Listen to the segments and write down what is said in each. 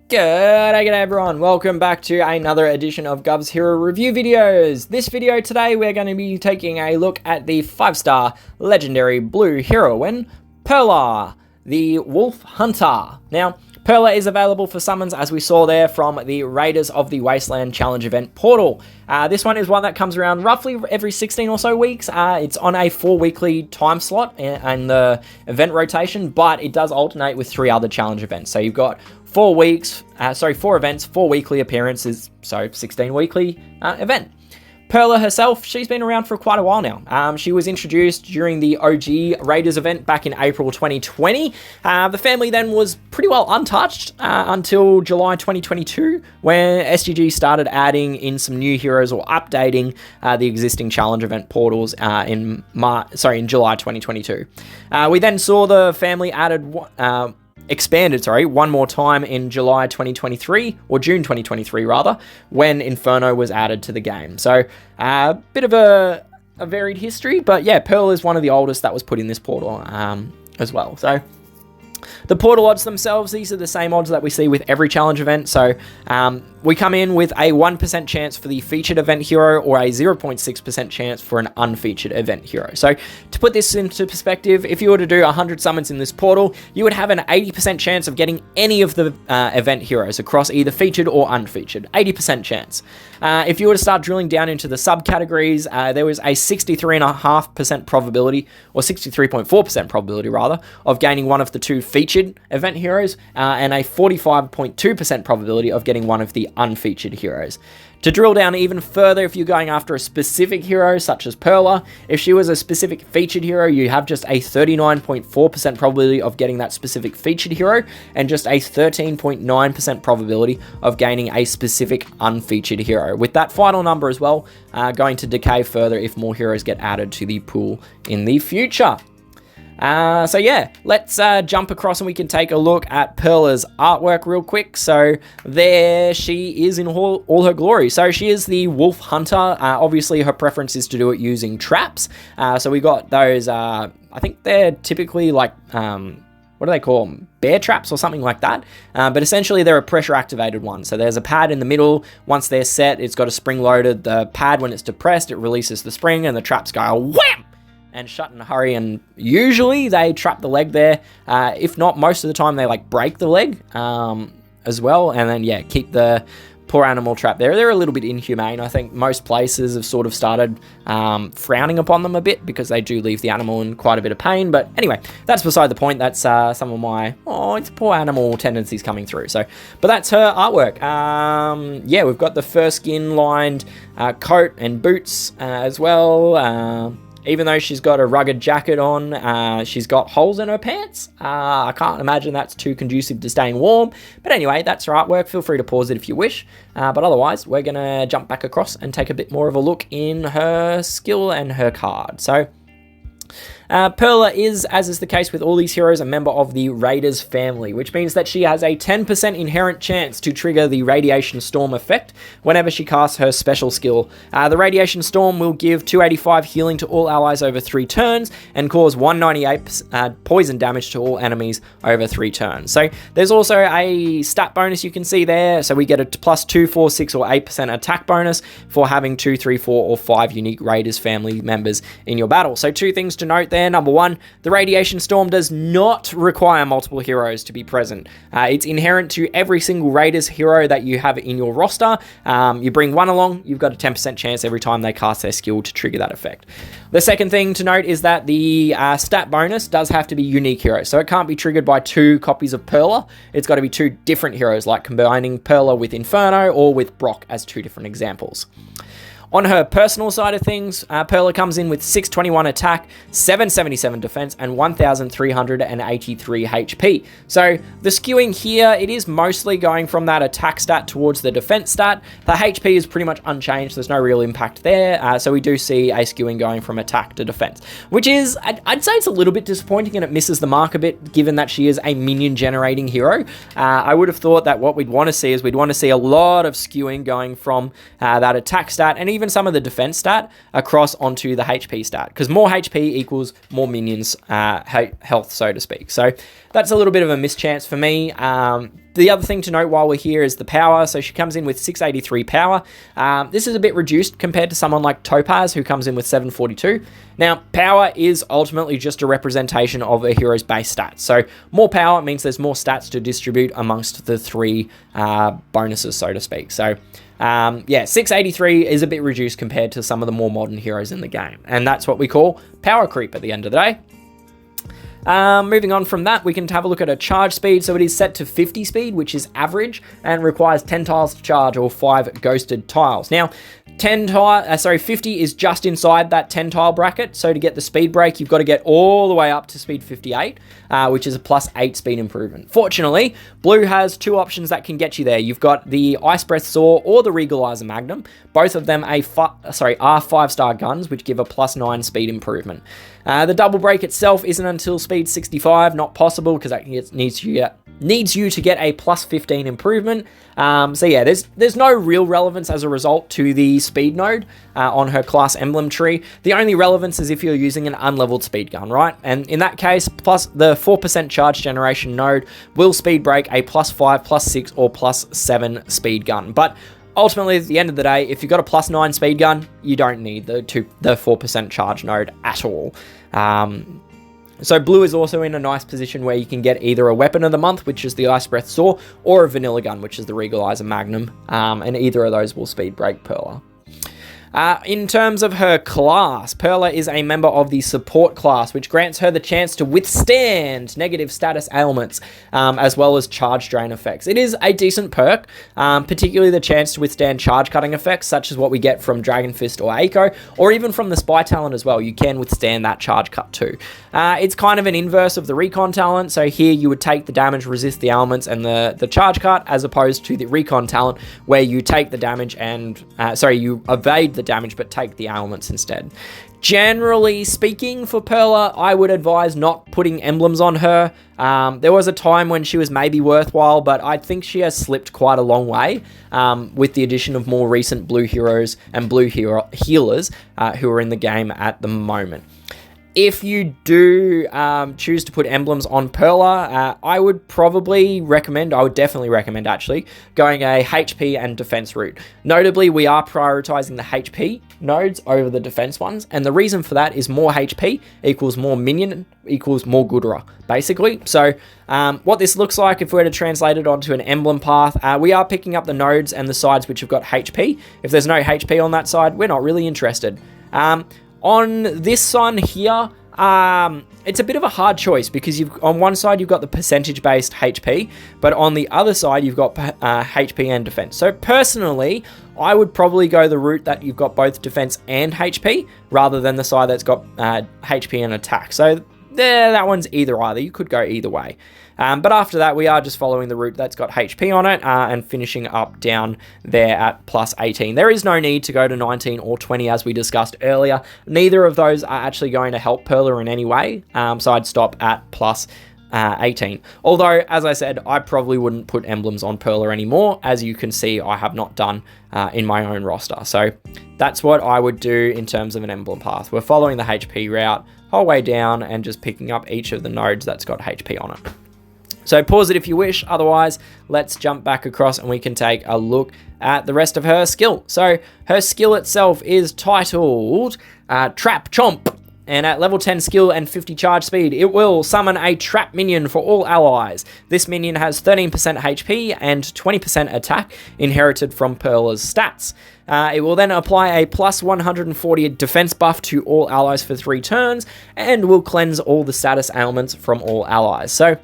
G'day everyone, welcome back to another edition of Guvs Hero Review videos. This video today we're going to be taking a look at the 5-star legendary blue heroine, Perla, the Wolf Hunter. Now, Perla is available for summons as we saw there from the Raiders of the Wasteland Challenge Event portal. This one is one that comes around roughly every 16 or so weeks. It's on a 4-weekly time slot and the event rotation, but it does alternate with 3 other challenge events. So you've got 4 events, 4 weekly appearances, so 16 weekly event. Perla herself, she's been around for quite a while now. She was introduced during the OG Raiders event back in April 2020. The family then was pretty well untouched until July 2022, when SGG started adding in some new heroes or updating the existing challenge event portals in July 2022. We then saw the family expanded one more time in July 2023, or June 2023 rather, when Inferno was added to the game. So a bit of a varied history, but yeah, Pearl is one of the oldest that was put in this portal as well. So the portal odds themselves, these are the same odds that we see with every challenge event. So we come in with a 1% chance for the featured event hero or a 0.6% chance for an unfeatured event hero. So to put this into perspective, if you were to do 100 summons in this portal, you would have an 80% chance of getting any of the event heroes across either featured or unfeatured. 80% chance. If you were to start drilling down into the subcategories, there was a 63.5% probability, or 63.4% probability rather, of gaining one of the 2 featured event heroes, and a 45.2% probability of getting one of the unfeatured heroes. To drill down even further, if you're going after a specific hero, such as Perla, if she was a specific featured hero, you have just a 39.4% probability of getting that specific featured hero, and just a 13.9% probability of gaining a specific unfeatured hero, with that final number as well going to decay further if more heroes get added to the pool in the future. So yeah, let's jump across and we can take a look at Perla's artwork real quick. So there she is in all her glory. So she is the Wolf Hunter. Obviously her preference is to do it using traps. So we got those, I think they're typically like, what do they call them? Bear traps or something like that. But essentially they're a pressure activated one. So there's a pad in the middle. Once they're set, it's got a spring loaded. The pad, when it's depressed, it releases the spring and the traps go wham! And shut in a hurry, and usually they trap the leg there. If not, most of the time they like break the leg as well, and then yeah, keep the poor animal trapped there. They're a little bit inhumane. I think most places have sort of started frowning upon them a bit because they do leave the animal in quite a bit of pain. But anyway, that's beside the point. That's some of my it's poor animal tendencies coming through. So, but that's her artwork. Yeah, we've got the fur skin lined coat and boots as well. Even though she's got a rugged jacket on, she's got holes in her pants. I can't imagine that's too conducive to staying warm. But anyway, that's her artwork. Feel free to pause it if you wish. But otherwise, we're going to jump back across and take a bit more of a look in her skill and her card. So Perla is, as is the case with all these heroes, a member of the Raiders family, which means that she has a 10% inherent chance to trigger the Radiation Storm effect whenever she casts her special skill. The Radiation Storm will give 285 healing to all allies over 3 turns and cause 198 poison damage to all enemies over 3 turns. So there's also a stat bonus you can see there. So we get a plus 2, 4, 6 or 8% attack bonus for having 2, 3, 4 or 5 unique Raiders family members in your battle. So 2 things to note there. Number 1, the Radiation Storm does not require multiple heroes to be present. It's inherent to every single Raiders hero that you have in your roster. You bring one along, you've got a 10% chance every time they cast their skill to trigger that effect. The second thing to note is that the stat bonus does have to be unique heroes. So it can't be triggered by 2 copies of Perla. It's got to be 2 different heroes, like combining Perla with Inferno or with Brock as 2 different examples. On her personal side of things, Perla comes in with 621 attack, 777 defense, and 1,383 HP. So the skewing here, it is mostly going from that attack stat towards the defense stat. The HP is pretty much unchanged. There's no real impact there. So we do see a skewing going from attack to defense, which is, I'd say it's a little bit disappointing and it misses the mark a bit, given that she is a minion generating hero. I would have thought that what we'd want to see is we'd want to see a lot of skewing going from that attack stat and even some of the defense stat across onto the HP stat, because more HP equals more minions health, so to speak. So that's a little bit of a mischance for me. The other thing to note while we're here is the power. So she comes in with 683 power. This is a bit reduced compared to someone like Topaz, who comes in with 742. Now, power is ultimately just a representation of a hero's base stats. So more power means there's more stats to distribute amongst the 3 bonuses, so to speak. So yeah, 683 is a bit reduced compared to some of the more modern heroes in the game. And that's what we call power creep at the end of the day. Moving on from that, we can have a look at a charge speed. So it is set to 50 speed, which is average, and requires 10 tiles to charge or 5 ghosted tiles. Now, 50 is just inside that 10 tile bracket. So to get the speed break, you've got to get all the way up to speed 58, which is a +8 speed improvement. Fortunately, blue has 2 options that can get you there. You've got the Ice Breath Saw or the Regalizer Magnum. Both of them are 5-star guns, which give a +9 speed improvement. The double break itself isn't until speed 65, not possible because that needs you to get a +15 improvement. So yeah, there's no real relevance as a result to the speed node on her class emblem tree. The only relevance is if you're using an unleveled speed gun, right? And in that case, plus the 4% charge generation node will speed break a +5, +6, or +7 speed gun. But ultimately, at the end of the day, if you've got a +9 speed gun, you don't need the 4% charge node at all. So blue is also in a nice position where you can get either a weapon of the month, which is the Ice Breath Saw, or a vanilla gun, which is the Regalizer Magnum, and either of those will speed break Perla. In terms of her class, Perla is a member of the support class, which grants her the chance to withstand negative status ailments, as well as charge drain effects. It is a decent perk, particularly the chance to withstand charge cutting effects, such as what we get from Dragon Fist or Echo, or even from the Spy talent as well. You can withstand that charge cut too. It's kind of an inverse of the Recon talent, so here you would take the damage, resist the ailments, and the charge cut, as opposed to the Recon talent, where you take the damage and, you evade the damage but take the ailments instead. Generally speaking, for Perla, I would advise not putting emblems on her. There was a time when she was maybe worthwhile, but I think she has slipped quite a long way with the addition of more recent blue heroes and blue healers who are in the game at the moment. If you do choose to put emblems on Perla, I would definitely recommend actually, going a HP and defense route. Notably, we are prioritizing the HP nodes over the defense ones, and the reason for that is more HP equals more minion equals more Gudra, basically. So what this looks like, if we were to translate it onto an emblem path, we are picking up the nodes and the sides which have got HP. If there's no HP on that side, we're not really interested. On this one here, it's a bit of a hard choice because on one side you've got the percentage-based HP, but on the other side you've got HP and defense. So personally, I would probably go the route that you've got both defense and HP, rather than the side that's got HP and attack. So that one's either. You could go either way. But after that, we are just following the route that's got HP on it and finishing up down there at +18. There is no need to go to 19 or 20 as we discussed earlier. Neither of those are actually going to help Perla in any way, so I'd stop at +18. Although, as I said, I probably wouldn't put emblems on Perla anymore. As you can see, I have not done in my own roster. So that's what I would do in terms of an emblem path. We're following the HP route, whole way down, and just picking up each of the nodes that's got HP on it. So pause it if you wish, otherwise let's jump back across and we can take a look at the rest of her skill. So her skill itself is titled Trap Chomp, and at level 10 skill and 50 charge speed, it will summon a trap minion for all allies. This minion has 13% HP and 20% attack inherited from Perla's stats. It will then apply a +140 defense buff to all allies for 3 turns and will cleanse all the status ailments from all allies. So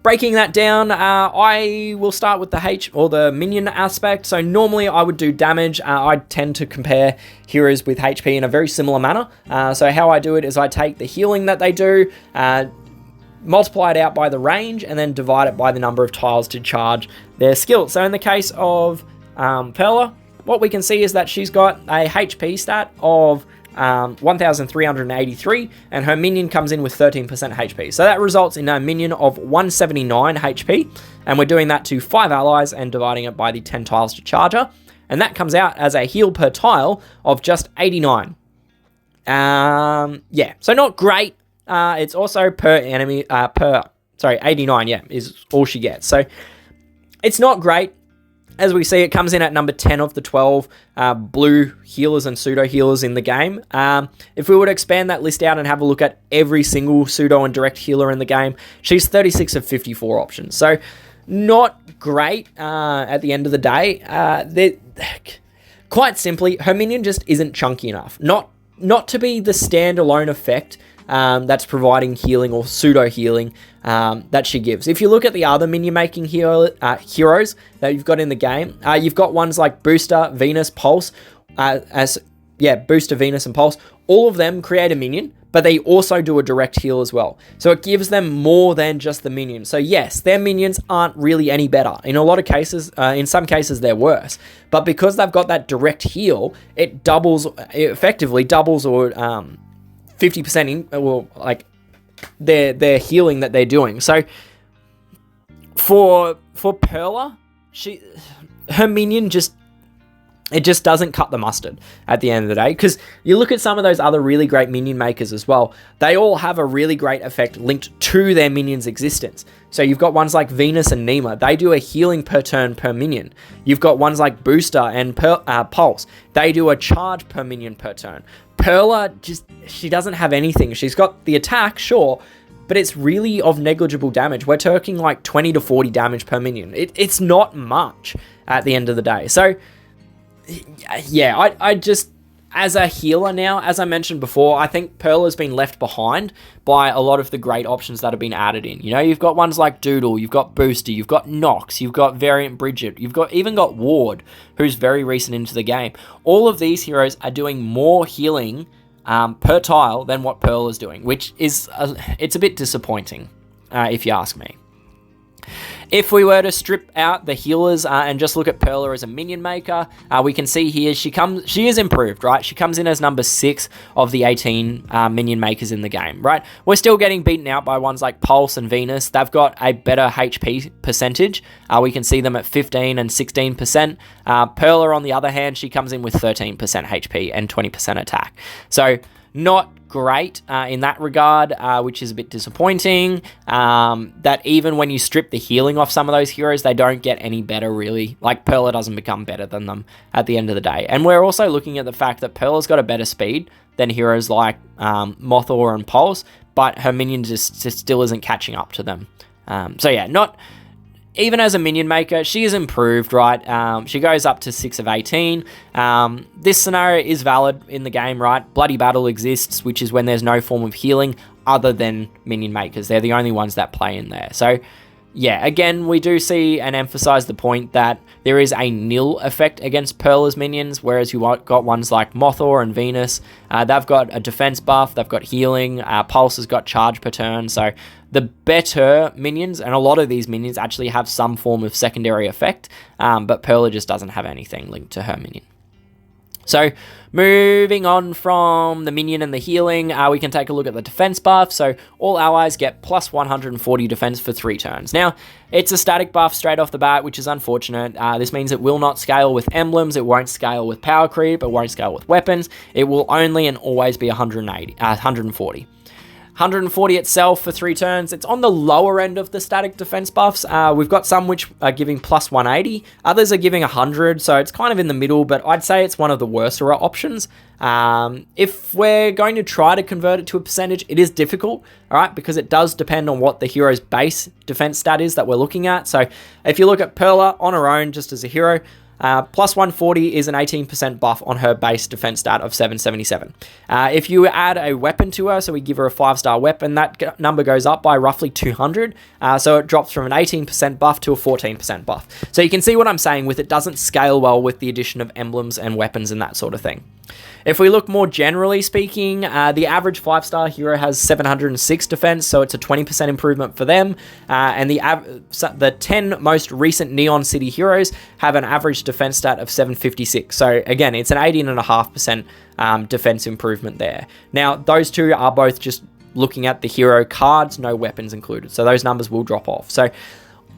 breaking that down, I will start with the minion aspect. So normally I would do damage. I tend to compare heroes with HP in a very similar manner. So how I do it is I take the healing that they do, multiply it out by the range, and then divide it by the number of tiles to charge their skill. So in the case of Perla, what we can see is that she's got a HP stat of 1,383, and her minion comes in with 13% HP. So that results in a minion of 179 HP, and we're doing that to 5 allies and dividing it by the 10 tiles to charge her, and that comes out as a heal per tile of just 89. Yeah, so not great. It's also per sorry, 89, yeah, is all she gets. So it's not great. As we see, it comes in at number 10 of the 12 blue healers and pseudo healers in the game. If we were to expand that list out and have a look at every single pseudo and direct healer in the game, she's 36 of 54 options. So not great at the end of the day. Quite simply, her minion just isn't chunky enough. Not to be the standalone effect that's providing healing or pseudo healing that she gives. If you look at the other minion making heroes that you've got in the game, you've got ones like Booster, Venus, Pulse, Booster, Venus, and Pulse. All of them create a minion, but they also do a direct heal as well. So it gives them more than just the minion. So yes, their minions aren't really any better. In a lot of cases, in some cases, they're worse. But because they've got that direct heal, it effectively doubles or 50% like their healing that they're doing. So for Perla, her minion just doesn't cut the mustard at the end of the day, because you look at some of those other really great minion makers as well. They all have a really great effect linked to their minion's existence. So you've got ones like Venus and Nima. They do a healing per turn per minion. You've got ones like Booster and Pulse. They do a charge per minion per turn. Perla, she doesn't have anything. She's got the attack, sure, but it's really of negligible damage. We're talking like 20 to 40 damage per minion. It's not much at the end of the day. So yeah, I just, as a healer now, as I mentioned before, I think Perla's been left behind by a lot of the great options that have been added in. You know, you've got ones like Doodle, you've got Booster, you've got Nox, you've got Variant Bridget, you've even got Ward, who's very recent into the game. All of these heroes are doing more healing per tile than what Perla's doing, which is, it's a bit disappointing, if you ask me. If we were to strip out the healers and just look at Perla as a minion maker, we can see here she is improved, right? She comes in as number 6 of the 18 minion makers in the game, right? We're still getting beaten out by ones like Pulse and Venus. They've got a better HP percentage. We can see them at 15 and 16%. Perla, on the other hand, she comes in with 13% HP and 20% attack. So not great in that regard, which is a bit disappointing, that even when you strip the healing off some of those heroes, they don't get any better, really. Like, Perla doesn't become better than them at the end of the day. And we're also looking at the fact that Perla's got a better speed than heroes like Mothor and Pulse, but her minion just still isn't catching up to them. So yeah, even as a minion maker, she is improved, right? She goes up to 6 of 18. This scenario is valid in the game, right? Bloody Battle exists, which is when there's no form of healing other than minion makers. They're the only ones that play in there. So yeah, again, we do see and emphasize the point that there is a nil effect against Perla's minions, whereas you got ones like Mothor and Venus. They've got a defense buff, they've got healing, Pulse has got charge per turn, so the better minions, and a lot of these minions actually have some form of secondary effect, but Perla just doesn't have anything linked to her minion. So moving on from the minion and the healing, we can take a look at the defense buff. So all allies get plus 140 defense for 3 turns. Now, it's a static buff straight off the bat, which is unfortunate. This means it will not scale with emblems, it won't scale with power creep, it won't scale with weapons. It will only and always be 140. 140 itself for 3 turns. It's on the lower end of the static defense buffs. We've got some which are giving plus 180. Others are giving 100, so it's kind of in the middle, but I'd say it's one of the worser options. If we're going to try to convert it to a percentage, it is difficult, all right, because it does depend on what the hero's base defense stat is that we're looking at. So if you look at Perla on her own, just as a hero, plus 140 is an 18% buff on her base defense stat of 777. If you add a weapon to her, so we give her a 5-star weapon, that number goes up by roughly 200. So it drops from an 18% buff to a 14% buff. So you can see what I'm saying with it doesn't scale well with the addition of emblems and weapons and that sort of thing. If we look more generally speaking, the average 5-star hero has 706 defense, so it's a 20% improvement for them. And the 10 most recent Neon City heroes have an average defense stat of 756. So again, it's an 18.5% defense improvement there. Now, those two are both just looking at the hero cards, no weapons included. So those numbers will drop off. So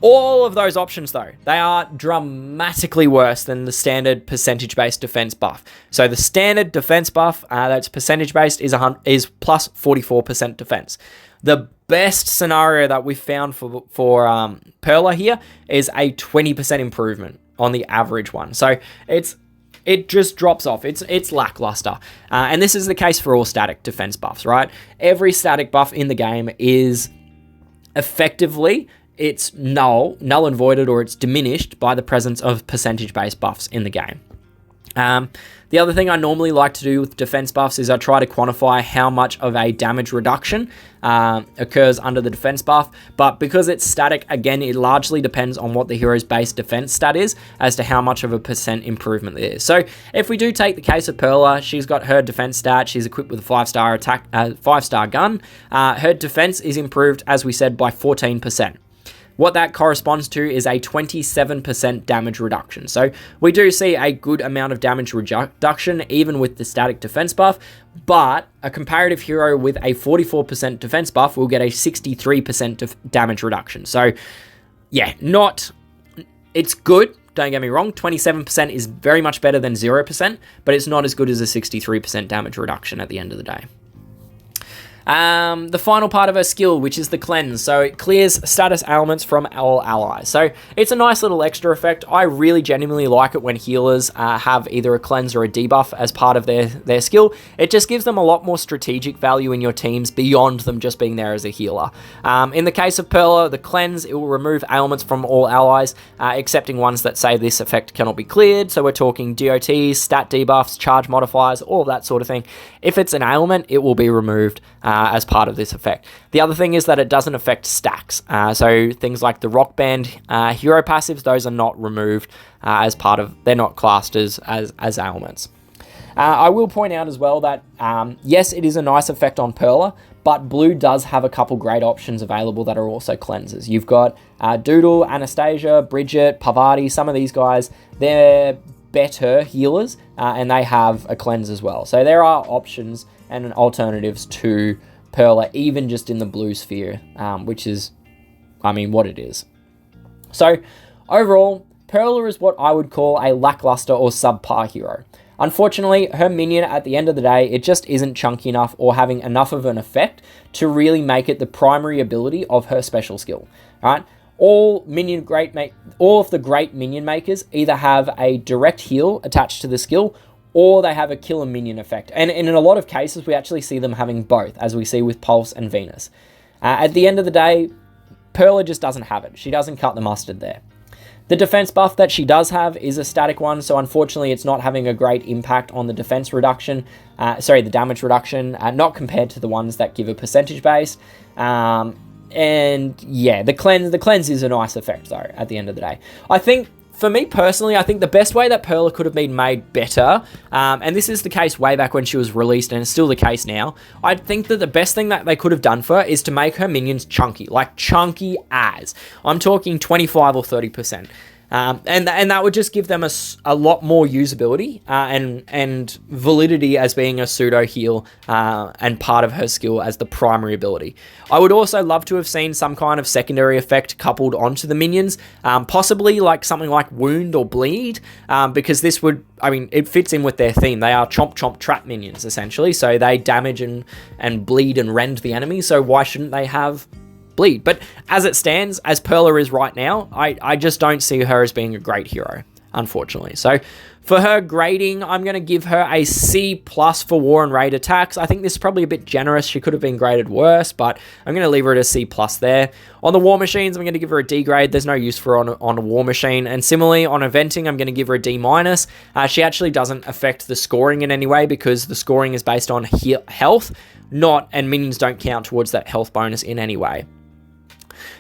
all of those options, though, they are dramatically worse than the standard percentage-based defense buff. So the standard defense buff that's percentage-based is plus 44% defense. The best scenario that we've found for Perla here is a 20% improvement on the average one. So it just drops off. It's lackluster. And this is the case for all static defense buffs, right? Every static buff in the game is effectively, it's null and voided, or it's diminished by the presence of percentage-based buffs in the game. The other thing I normally like to do with defense buffs is I try to quantify how much of a damage reduction occurs under the defense buff, but because it's static, again, it largely depends on what the hero's base defense stat is as to how much of a percent improvement there is. So if we do take the case of Perla, she's got her defense stat, she's equipped with a 5-star attack, 5-star gun. Her defense is improved, as we said, by 14%. What that corresponds to is a 27% damage reduction. So we do see a good amount of damage reduction even with the static defense buff, but a comparative hero with a 44% defense buff will get a 63% damage reduction. So yeah, it's good, don't get me wrong, 27% is very much better than 0%, but it's not as good as a 63% damage reduction at the end of the day. The final part of her skill, which is the cleanse. So it clears status ailments from all allies. So it's a nice little extra effect. I really genuinely like it when healers have either a cleanse or a debuff as part of their skill. It just gives them a lot more strategic value in your teams beyond them just being there as a healer. In the case of Perla, the cleanse, it will remove ailments from all allies, excepting ones that say this effect cannot be cleared. So we're talking DOTs, stat debuffs, charge modifiers, all of that sort of thing. If it's an ailment, it will be removed as part of this effect. The other thing is that it doesn't affect stacks. So things like the Rock Band hero passives, those are not removed as part of, they're not classed as ailments. I will point out as well that, yes, it is a nice effect on Perla, but Blue does have a couple great options available that are also cleansers. You've got Doodle, Anastasia, Bridget, Pavati, some of these guys, they're better healers, and they have a cleanse as well. So there are options and alternatives to Perla, even just in the blue sphere, which is, I mean, what it is. So overall, Perla is what I would call a lackluster or subpar hero. Unfortunately, her minion at the end of the day, it just isn't chunky enough or having enough of an effect to really make it the primary ability of her special skill. All right? All of the great minion makers either have a direct heal attached to the skill, or they have a killer minion effect. And in a lot of cases, we actually see them having both, as we see with Pulse and Venus. At the end of the day, Perla just doesn't have it. She doesn't cut the mustard there. The defense buff that she does have is a static one, so unfortunately it's not having a great impact on the defense reduction, the damage reduction, not compared to the ones that give a percentage base. And yeah, the cleanse is a nice effect though, at the end of the day. I think, for me personally, I think the best way that Perla could have been made better, and this is the case way back when she was released, and it's still the case now, I think that the best thing that they could have done for her is to make her minions chunky, like chunky as. I'm talking 25 or 30%. And that would just give them a lot more usability and validity as being a pseudo heal and part of her skill as the primary ability. I would also love to have seen some kind of secondary effect coupled onto the minions, possibly like something like wound or bleed, because this would, I mean, it fits in with their theme. They are chomp chomp trap minions essentially, so they damage and bleed and rend the enemy. So why shouldn't they have bleed? But as it stands, as Perla is right now, I just don't see her as being a great hero, unfortunately. So for her grading, I'm going to give her a C+ for war and raid attacks. I think this is probably a bit generous. She could have been graded worse, but I'm going to leave her at a C+ there. On the war machines, I'm going to give her a D grade. There's no use for her on a war machine. And similarly, on eventing, I'm going to give her a D-. She actually doesn't affect the scoring in any way because the scoring is based on health, and minions don't count towards that health bonus in any way.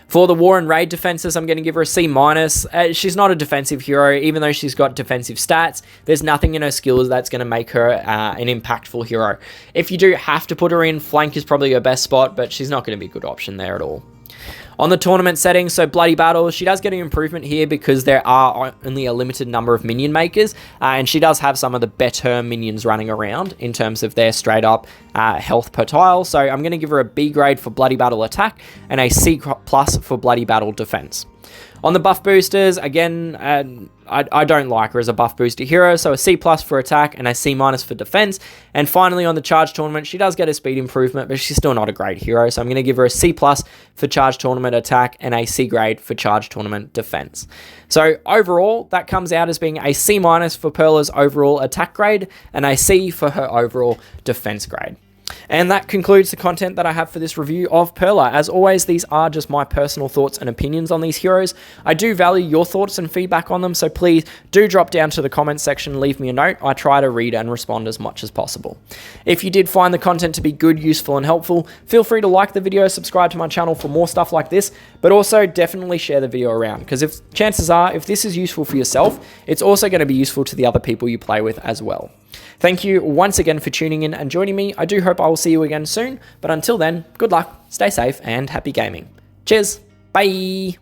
For the war and raid defenses, I'm going to give her a C-. She's not a defensive hero, even though she's got defensive stats. There's nothing in her skills that's going to make her an impactful hero. If you do have to put her in, flank is probably her best spot, but she's not going to be a good option there at all. On the tournament settings, so Bloody Battle, she does get an improvement here because there are only a limited number of minion makers, and she does have some of the better minions running around in terms of their straight up health per tile. So I'm going to give her a B grade for Bloody Battle attack and a C+ for Bloody Battle defense. On the buff boosters, again, I don't like her as a buff booster hero, so a C+ for attack and a C- for defense. And finally, on the charge tournament, she does get a speed improvement, but she's still not a great hero, so I'm going to give her a C+ for charge tournament attack and a C grade for charge tournament defense. So overall, that comes out as being a C- for Perla's overall attack grade and a C for her overall defense grade. And that concludes the content that I have for this review of Perla. As always, these are just my personal thoughts and opinions on these heroes. I do value your thoughts and feedback on them, so please do drop down to the comments section, leave me a note. I try to read and respond as much as possible. If you did find the content to be good, useful, and helpful, feel free to like the video, subscribe to my channel for more stuff like this, but also definitely share the video around, because chances are, if this is useful for yourself, it's also going to be useful to the other people you play with as well. Thank you once again for tuning in and joining me. I do hope I will see you again soon, but until then, good luck, stay safe, and happy gaming. Cheers, bye!